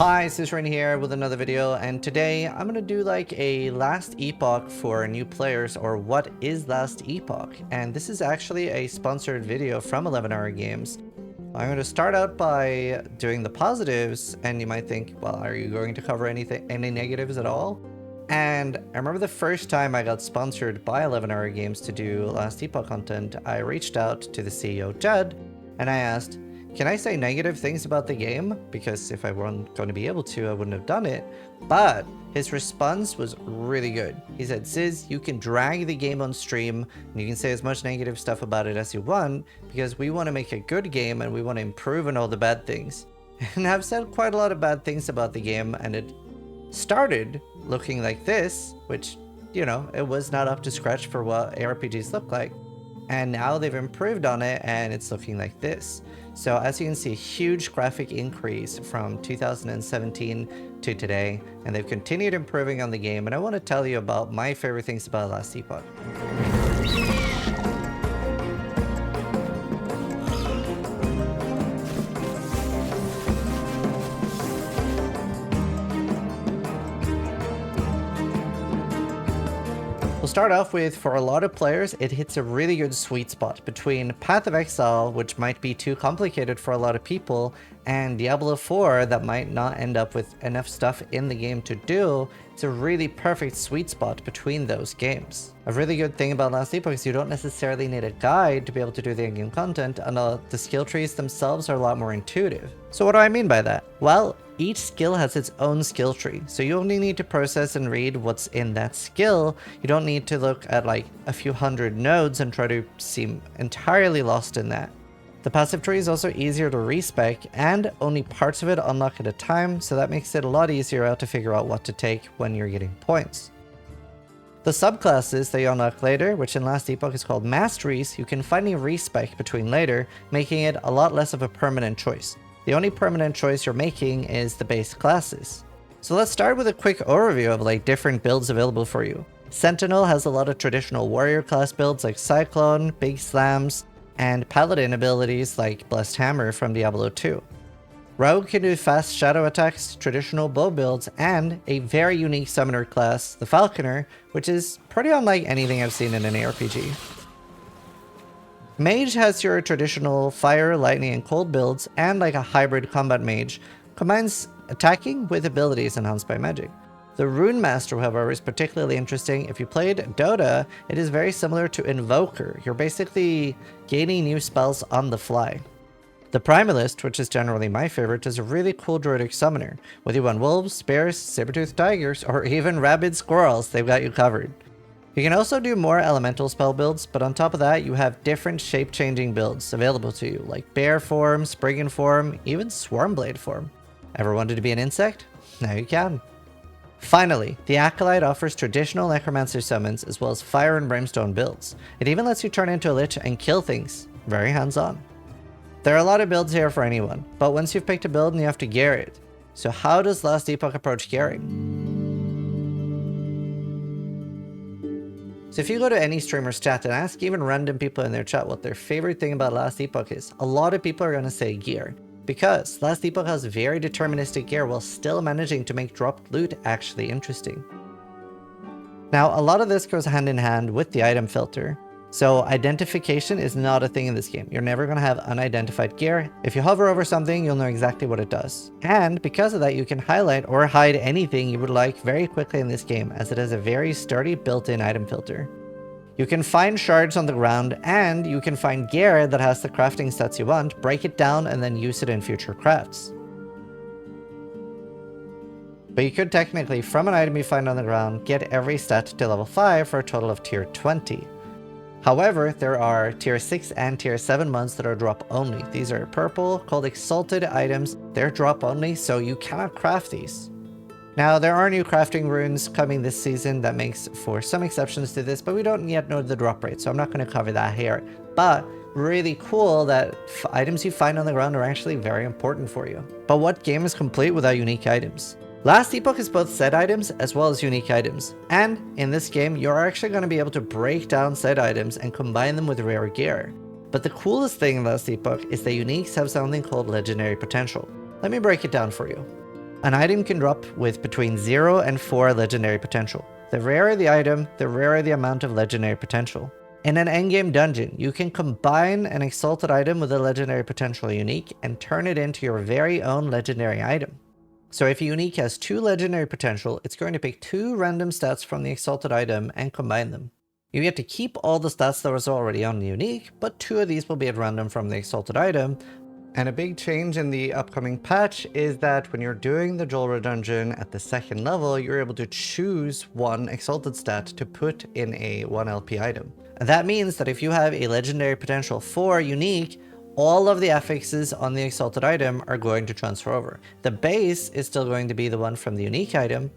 Hi, Zizaran here with another video, and today I'm gonna do like a last epoch for new players, or what is last epoch. And this is actually a sponsored video from 11-hour games. I'm going to start out by doing the positives, and you might think, well, are you going to cover any negatives at all? And I remember the first time I got sponsored by 11-hour games to do last epoch content, I reached out to the CEO Jed and I asked, can I say negative things about the game? Because if I weren't going to be able to, I wouldn't have done it. But his response was really good. He said, Ziz, you can drag the game on stream and you can say as much negative stuff about it as you want, because we want to make a good game and we want to improve on all the bad things. And I've said quite a lot of bad things about the game, and it started looking like this, which, you know, it was not up to scratch for what ARPGs look like. And now they've improved on it and it's looking like this. So as you can see, a huge graphic increase from 2017 to today, and they've continued improving on the game, and I want to tell you about my favorite things about Last Epoch. We'll start off with, for a lot of players, it hits a really good sweet spot between Path of Exile, which might be too complicated for a lot of people, and Diablo 4 that might not end up with enough stuff in the game to do. It's a really perfect sweet spot between those games. A really good thing about Last Epoch is you don't necessarily need a guide to be able to do the in-game content, and the skill trees themselves are a lot more intuitive. So what do I mean by that? Well, each skill has its own skill tree, so you only need to process and read what's in that skill. You don't need to look at like a few hundred nodes and try to seem entirely lost in that. The passive tree is also easier to respec, and only parts of it unlock at a time, so that makes it a lot easier to figure out what to take when you're getting points. The subclasses that you unlock later, which in Last Epoch is called masteries, you can finally respec between later, making it a lot less of a permanent choice. The only permanent choice you're making is the base classes. So let's start with a quick overview of like different builds available for you. Sentinel has a lot of traditional warrior class builds like Cyclone, Big Slams, and Paladin abilities like Blessed Hammer from Diablo 2. Rogue can do fast shadow attacks, traditional bow builds, and a very unique summoner class, the Falconer, which is pretty unlike anything I've seen in an ARPG. Mage has your traditional fire, lightning, and cold builds, and like a hybrid combat mage, combines attacking with abilities enhanced by magic. The Rune Master, however, is particularly interesting. If you played Dota, it is very similar to Invoker. You're basically gaining new spells on the fly. The Primalist, which is generally my favorite, is a really cool druidic summoner. Whether you want wolves, bears, saber-toothed tigers, or even rabid squirrels, they've got you covered. You can also do more elemental spell builds, but on top of that, you have different shape-changing builds available to you, like bear form, spriggan form, even swarmblade form. Ever wanted to be an insect? Now you can. Finally, the Acolyte offers traditional necromancer summons as well as fire and brimstone builds. It even lets you turn into a lich and kill things. Very hands-on. There are a lot of builds here for anyone, but once you've picked a build, you have to gear it. So how does Last Epoch approach gearing? So if you go to any streamer's chat and ask even random people in their chat what their favorite thing about Last Epoch is, a lot of people are going to say gear. Because Last Epoch has very deterministic gear while still managing to make dropped loot actually interesting. Now, a lot of this goes hand in hand with the item filter. So identification is not a thing in this game. You're never going to have unidentified gear. If you hover over something, you'll know exactly what it does. And because of that, you can highlight or hide anything you would like very quickly in this game, as it has a very sturdy built-in item filter. You can find shards on the ground, and you can find gear that has the crafting stats you want, break it down, and then use it in future crafts. But you could technically, from an item you find on the ground, get every stat to level 5 for a total of tier 20. However, there are tier 6 and tier 7 mods that are drop only. These are purple, called exalted items. They're drop only, so you cannot craft these. Now, there are new crafting runes coming this season that makes for some exceptions to this, but we don't yet know the drop rate, so I'm not going to cover that here. But really cool that items you find on the ground are actually very important for you. But what game is complete without unique items? Last Epoch is both set items as well as unique items, and in this game you're actually going to be able to break down set items and combine them with rare gear. But the coolest thing in Last Epoch is that uniques have something called legendary potential. Let me break it down for you. An item can drop with between 0 and 4 legendary potential. The rarer the item, the rarer the amount of legendary potential. In an endgame dungeon, you can combine an exalted item with a legendary potential unique and turn it into your very own legendary item. So if a unique has 2 legendary potential, it's going to pick 2 random stats from the exalted item and combine them. You get to keep all the stats that was already on the unique, but 2 of these will be at random from the exalted item. And a big change in the upcoming patch is that when you're doing the Jolra dungeon at the 2nd level, you're able to choose one exalted stat to put in a 1 LP item. And that means that if you have a legendary potential 4 unique, all of the affixes on the exalted item are going to transfer over. The base is still going to be the one from the unique item,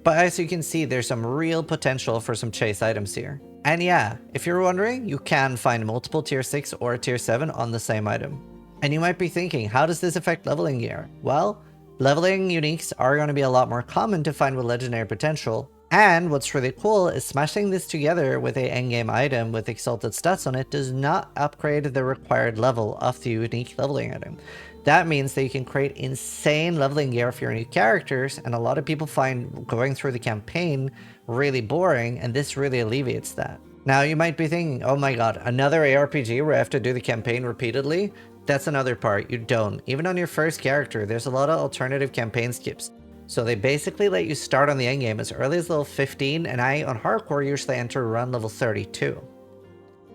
but as you can see, there's some real potential for some chase items here. And yeah, if you're wondering, you can find multiple tier 6 or tier 7 on the same item. And you might be thinking, how does this affect leveling gear? Well, leveling uniques are going to be a lot more common to find with legendary potential. And what's really cool is smashing this together with a endgame item with exalted stats on it does not upgrade the required level of the unique leveling item. That means that you can create insane leveling gear for your new characters, and a lot of people find going through the campaign really boring, and this really alleviates that. Now you might be thinking, oh my god, another ARPG where I have to do the campaign repeatedly? That's another part, you don't. Even on your first character, there's a lot of alternative campaign skips. So they basically let you start on the endgame as early as level 15, and I, on hardcore, usually enter around level 32.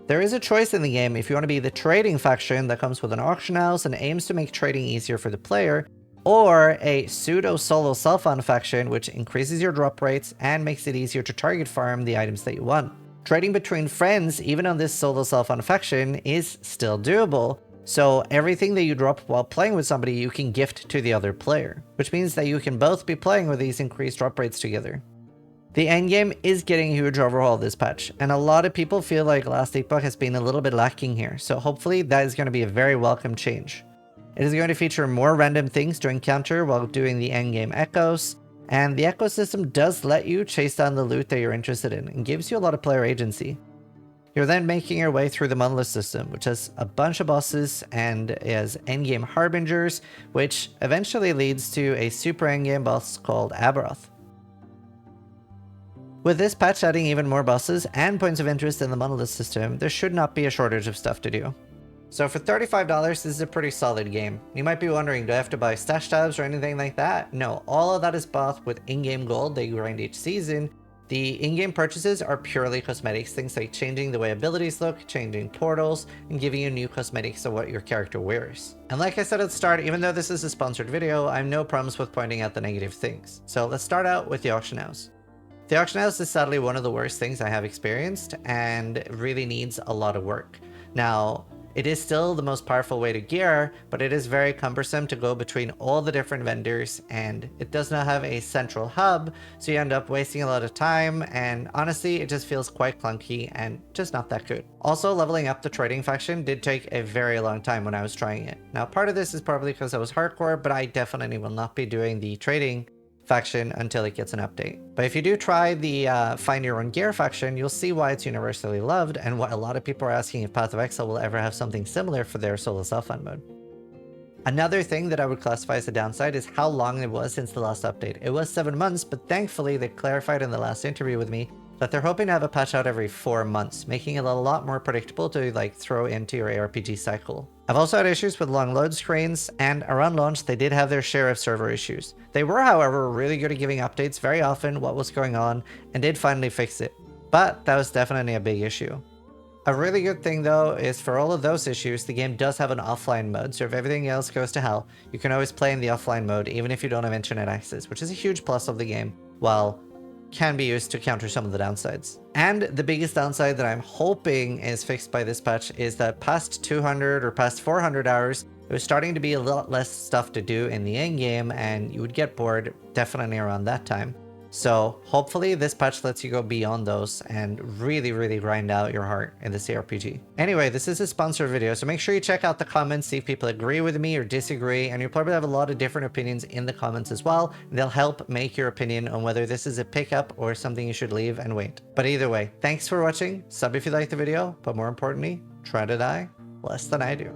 There is a choice in the game if you want to be the trading faction that comes with an auction house and aims to make trading easier for the player, or a pseudo solo self-found faction which increases your drop rates and makes it easier to target farm the items that you want. Trading between friends, even on this solo self-found faction, is still doable. So everything that you drop while playing with somebody you can gift to the other player, which means that you can both be playing with these increased drop rates together. The endgame is getting a huge overhaul this patch, and a lot of people feel like last Epoch has been a little bit lacking here, so hopefully that is going to be a very welcome change. It is going to feature more random things to encounter while doing the endgame echoes, and the echo system does let you chase down the loot that you're interested in and gives you a lot of player agency. You're then making your way through the monolith system, which has a bunch of bosses and has endgame harbingers, which eventually leads to a super endgame boss called Aberoth. With this patch adding even more bosses and points of interest in the monolith system, there should not be a shortage of stuff to do. So for $35, this is a pretty solid game. You might be wondering, do I have to buy stash tabs or anything like that? No, all of that is bought with in-game gold that you grind each season. The in-game purchases are purely cosmetics, things like changing the way abilities look, changing portals, and giving you new cosmetics of what your character wears. And like I said at the start, even though this is a sponsored video, I have no problems with pointing out the negative things. So let's start out with the auction house. The auction house is sadly one of the worst things I have experienced and really needs a lot of work. Now, it is still the most powerful way to gear, but it is very cumbersome to go between all the different vendors, and it does not have a central hub, so you end up wasting a lot of time, and honestly, it just feels quite clunky and just not that good. Also, leveling up the trading faction did take a very long time when I was trying it. Now, part of this is probably because I was hardcore, but I definitely will not be doing the trading faction until it gets an update. But if you do try the find your own gear faction, you'll see why it's universally loved and why a lot of people are asking if Path of Exile will ever have something similar for their solo self-found mode. Another thing that I would classify as a downside is how long it was since the last update. It was 7 months, but thankfully they clarified in the last interview with me that they're hoping to have a patch out every 4 months, making it a lot more predictable to like throw into your ARPG cycle. I've also had issues with long load screens, and around launch they did have their share of server issues. They were, however, really good at giving updates very often what was going on, and did finally fix it. But that was definitely a big issue. A really good thing though is for all of those issues, the game does have an offline mode, so if everything else goes to hell, you can always play in the offline mode even if you don't have internet access, which is a huge plus of the game, while can be used to counter some of the downsides. And the biggest downside that I'm hoping is fixed by this patch is that past 200 or past 400 hours, it was starting to be a lot less stuff to do in the end game, and you would get bored definitely around that time. So hopefully this patch lets you go beyond those and really grind out your heart in this ARPG. Anyway, this is a sponsored video, so make sure you check out the comments, see if people agree with me or disagree, and you'll probably have a lot of different opinions in the comments as well. They'll help make your opinion on whether this is a pickup or something you should leave and wait. But either way, thanks for watching, sub if you liked the video, but more importantly, try to die less than I do.